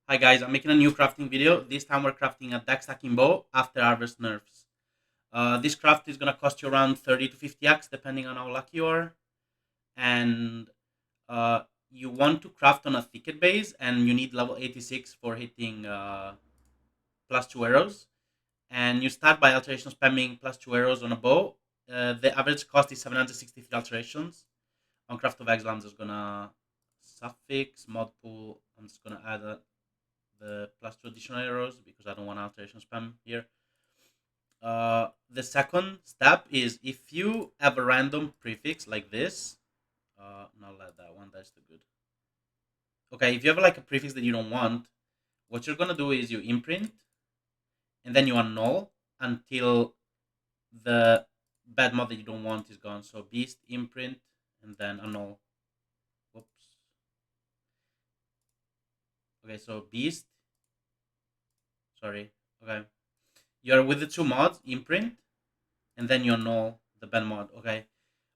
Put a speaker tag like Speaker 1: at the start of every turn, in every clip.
Speaker 1: Hi guys, I'm making a new crafting video. This time we're crafting a Dex Stacking Bow after Harvest Nerfs. This craft is gonna cost you around 30 to 50x depending on how lucky you are. And uh, you want to craft on a thicket base and you need level 86 for hitting +2 arrows. And you start by alteration spamming +2 arrows on a bow. The average cost is 763 alterations. On Craft of Exile, I'm just gonna suffix, mod pool. I'm just gonna add the +2 additional arrows because I don't want alteration spam here. The second step is if you have a random prefix like this, not like that one, that's too good. Okay, if you have like a prefix that you don't want, what you're gonna do is you imprint and then you annul until the bad mod that you don't want is gone. So beast, imprint, and then annul. Whoops. Okay, so beast. Sorry. Okay. You're with the two mods, imprint, and then you annul the bad mod. Okay.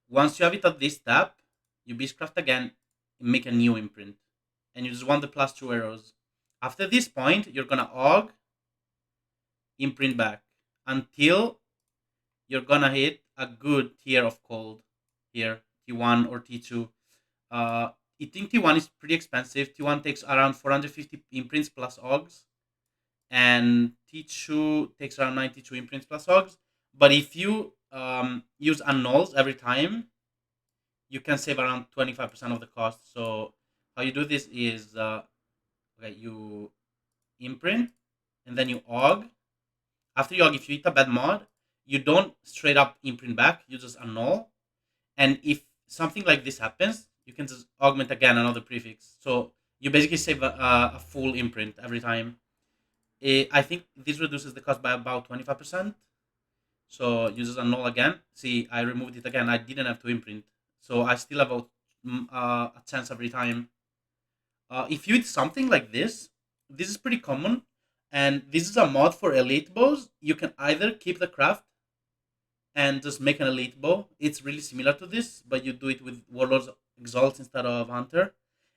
Speaker 1: Once you have it at this step, you beastcraft again, make a new imprint, and you just want the +2 arrows. After this point, you're gonna aug, imprint back until you're gonna hit a good tier of cold here, T1 or T2. I think T1 is pretty expensive. T1 takes around 450 imprints plus augs, and T2 takes around 92 imprints plus augs. But if you use annuls every time, you can save around 25% of the cost. So how you do this is okay, you imprint and then you aug. After you aug, if you hit a bad mod, you don't straight up imprint back, you just annul. And if something like this happens, you can just augment again another prefix. So you basically save a full imprint every time. I think this reduces the cost by about 25%. So you just annul again. See, I removed it again. I didn't have to imprint. So I still have a chance every time. If you hit something like this is pretty common. And this is a mod for elite bows. You can either keep the craft and just make an elite bow. It's really similar to this, but you do it with Warlord's Exalt instead of Hunter.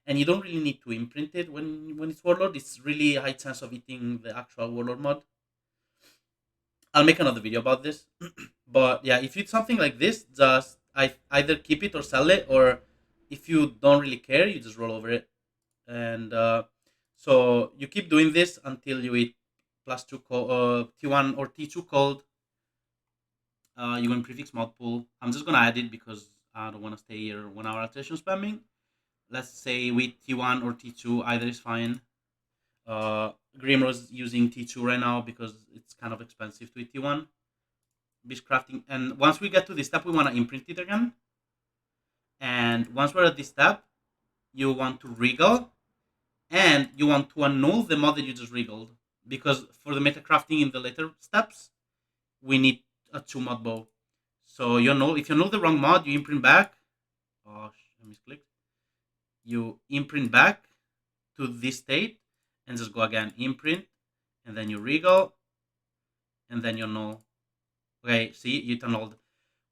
Speaker 1: And you don't really need to imprint it when it's Warlord. It's really a high chance of hitting the actual Warlord mod. I'll make another video about this. But yeah, if it's something like this, just either keep it or sell it, or if you don't really care, you just roll over it. And so you keep doing this until you hit +2 T1 or T2 cold. You go in prefix mod pool. I'm just gonna add it because I don't want to stay here 1 hour alteration spamming. Let's say with T1 or T2, either is fine. Grimrose using T2 right now because it's kind of expensive to hit T1. Beast crafting, and once we get to this step, we want to imprint it again. And once we're at this step, you want to regal, and you want to annul the mod that you just regaled, because for the meta crafting in the later steps, we need a 2 mod bow. So you know, if you know the wrong mod, you imprint back. Oh, I misclicked. You imprint back to this state, and just go again. Imprint, and then you regal, and then you annul. Okay, see, you annulled.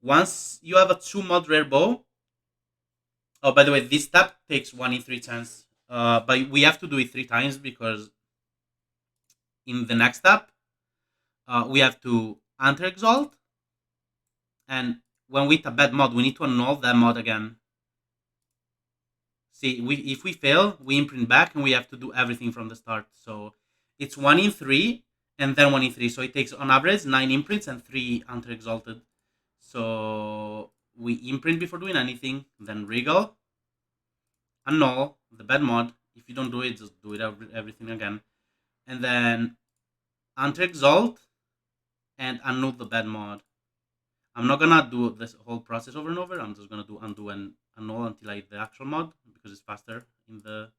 Speaker 1: Once you have a 2 mod rare bow. Oh, by the way, this step takes 1 in 3 chance. But we have to do it 3 times because in the next step, we have to enter exalt, and when we hit a bad mod, we need to annul that mod again. See, if we fail, we imprint back, and we have to do everything from the start. So it's 1 in 3, and then 1 in 3. So it takes on average 9 imprints and 3 enter exalted. So we imprint before doing anything, then regal, annul the bad mod. If you don't do it, just do it everything again, and then enter exalt and annul the bad mod. I'm not gonna do this whole process over and over. I'm just gonna do undo and annul until I hit the actual mod because it's faster in the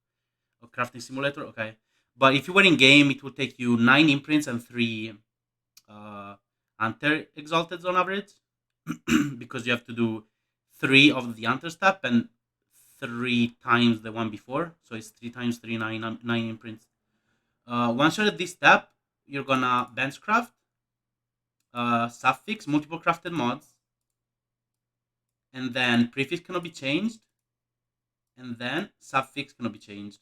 Speaker 1: crafting simulator. Okay, but if you were in game, it would take you 9 imprints and 3 enter exalted on average because you have to do 3 of the enter step and 3 times the one before. So it's 3 times 3, 9 imprints. Once you're at this step, you're gonna benchcraft, suffix, multiple crafted mods, and then prefix cannot be changed, and then suffix cannot be changed.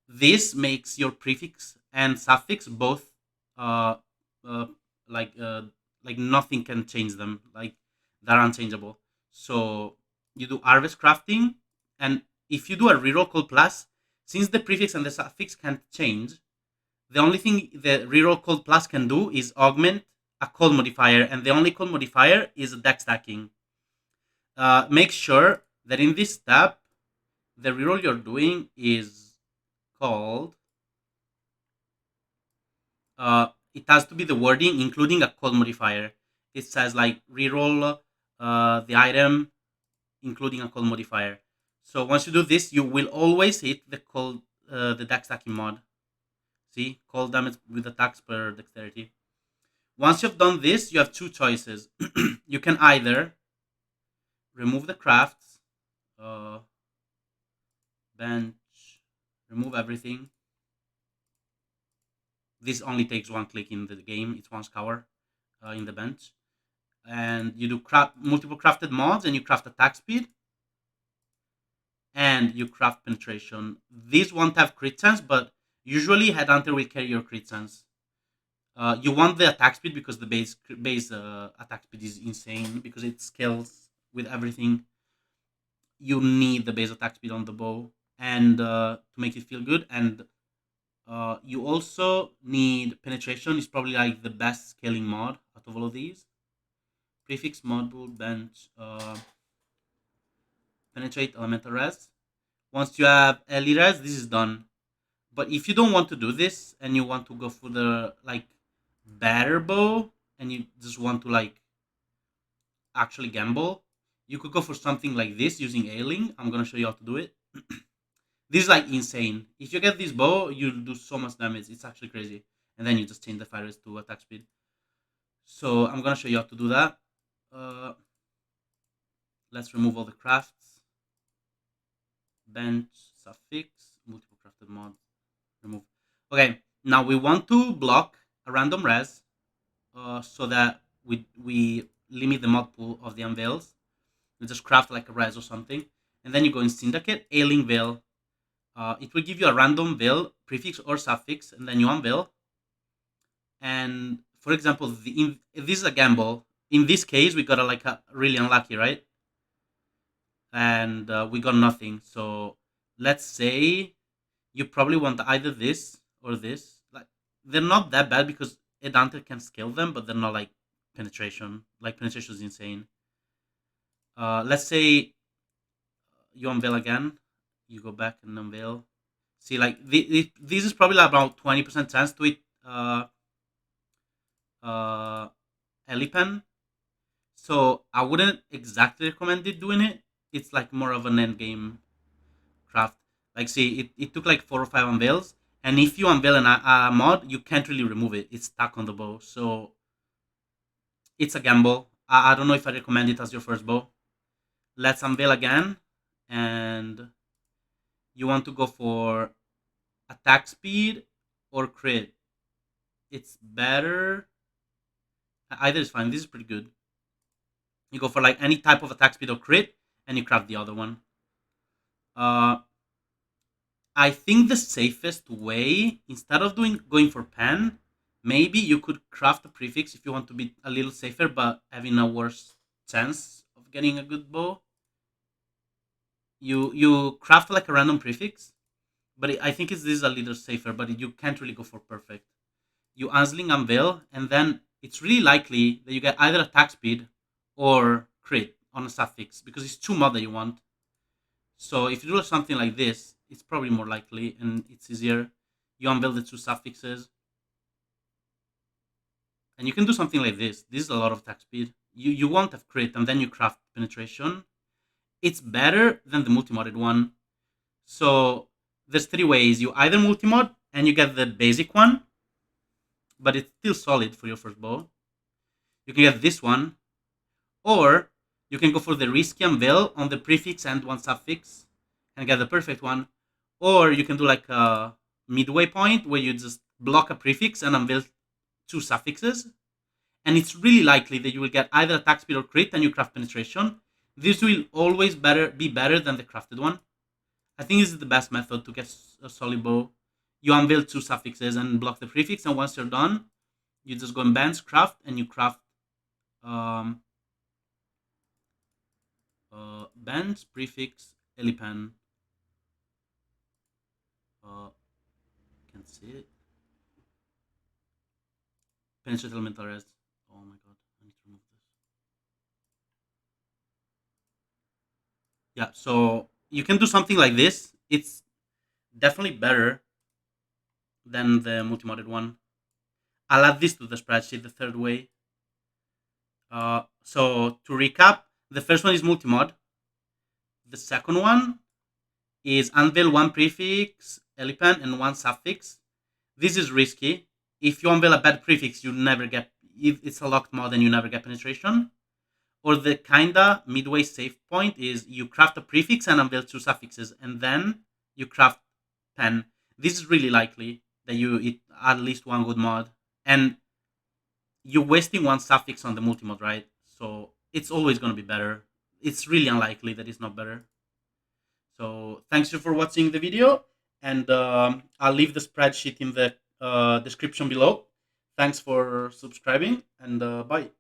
Speaker 1: This makes your prefix and suffix both uh, uh, like uh, like nothing can change them. Like they're unchangeable. So you do harvest crafting, and if you do a reroll call plus, since the prefix and the suffix can't change, the only thing the reroll code plus can do is augment a code modifier, and the only code modifier is dex stacking. Make sure that in this tab, the reroll you're doing is called. It has to be the wording, including a code modifier. It says like reroll the item, including a code modifier. So once you do this, you will always hit the dex stacking mod. See, cold damage with attacks per dexterity. Once you've done this, you have two choices. You can either remove the crafts, uh, bench, remove everything. This only takes one click in the game. It's one scour in the bench. And you do multiple crafted mods, and you craft attack speed, and you craft penetration. These won't have crit chance, but usually Headhunter will carry your crit chance. You want the attack speed because the base attack speed is insane because it scales with everything. You need the base attack speed on the bow and to make it feel good, and you also need penetration. Is probably like the best scaling mod out of all of these. Prefix, module, bench, penetrate, elemental res. Once you have early res, this is done. But if you don't want to do this and you want to go for the like better bow and you just want to like actually gamble, you could go for something like this using ailing. I'm gonna show you how to do it. This is like insane. If you get this bow, you'll do so much damage. It's actually crazy. And then you just change the fire rate to attack speed. So I'm gonna show you how to do that. Let's remove all the crafts. Bench, suffix, multiple crafted mod, remove. Okay, now we want to block a random res so that we limit the mod pool of the unveils. We just craft like a res or something. And then you go in syndicate, ailing veil. It will give you a random veil, prefix or suffix, and then you unveil. And for example, this is a gamble. In this case, we got a really unlucky, right? And we got nothing. So let's say you probably want either this or this. Like they're not that bad because Edante can scale them, but they're not like penetration. Like penetration is insane. Let's say you unveil again. You go back and unveil. See, like this is probably about 20% chance to it. Elipen. So I wouldn't exactly recommend it doing it. It's like more of an end game craft. Like, see, it took like 4 or 5 unveils, and if you unveil a mod, you can't really remove it. It's stuck on the bow, so it's a gamble. I don't know if I recommend it as your first bow. Let's unveil again, and you want to go for attack speed or crit. It's better. Either is fine. This is pretty good. You go for like any type of attack speed or crit, and you craft the other one. I think the safest way, instead of going for pen, maybe you could craft a prefix if you want to be a little safer, but having a worse chance of getting a good bow. You craft like a random prefix, but I think this is a little safer. But you can't really go for perfect. You unsling unveil, and then it's really likely that you get either attack speed or crit on a suffix because it's 2 mod that you want. So if you do something like this, it's probably more likely and it's easier. You unveil the 2 suffixes. And you can do something like this. This is a lot of attack speed. You won't have crit and then you craft penetration. It's better than the multi-modded one. So there's 3 ways. You either multi-mod and you get the basic one, but it's still solid for your first bow. You can get this one, or you can go for the risky unveil on the prefix and 1 suffix and get the perfect one. Or you can do like a midway point where you just block a prefix and unveil 2 suffixes. And it's really likely that you will get either attack speed or crit and you craft penetration. This will always be better than the crafted one. I think this is the best method to get a solid bow. You unveil 2 suffixes and block the prefix, and once you're done, you just go in bands, craft, and you craft um, bands, prefix, elipan. Can't see it. Penetrate elemental rest. Oh my god, I need to remove this. Yeah, so you can do something like this. It's definitely better than the multi-modded one. I'll add this to the spreadsheet the third way. So to recap, the first one is multi-mod. The second one is unveil 1 prefix, elipan, and 1 suffix. This is risky. If you unveil a bad prefix, you never get. If it's a locked mod and you never get penetration. Or the kinda midway safe point is you craft a prefix and unveil 2 suffixes, and then you craft pen. This is really likely that you at least one good mod, and you're wasting 1 suffix on the multi-mod, right? So it's always going to be better. It's really unlikely that it's not better. So thanks you for watching the video, and I'll leave the spreadsheet in the description below. Thanks for subscribing, and bye.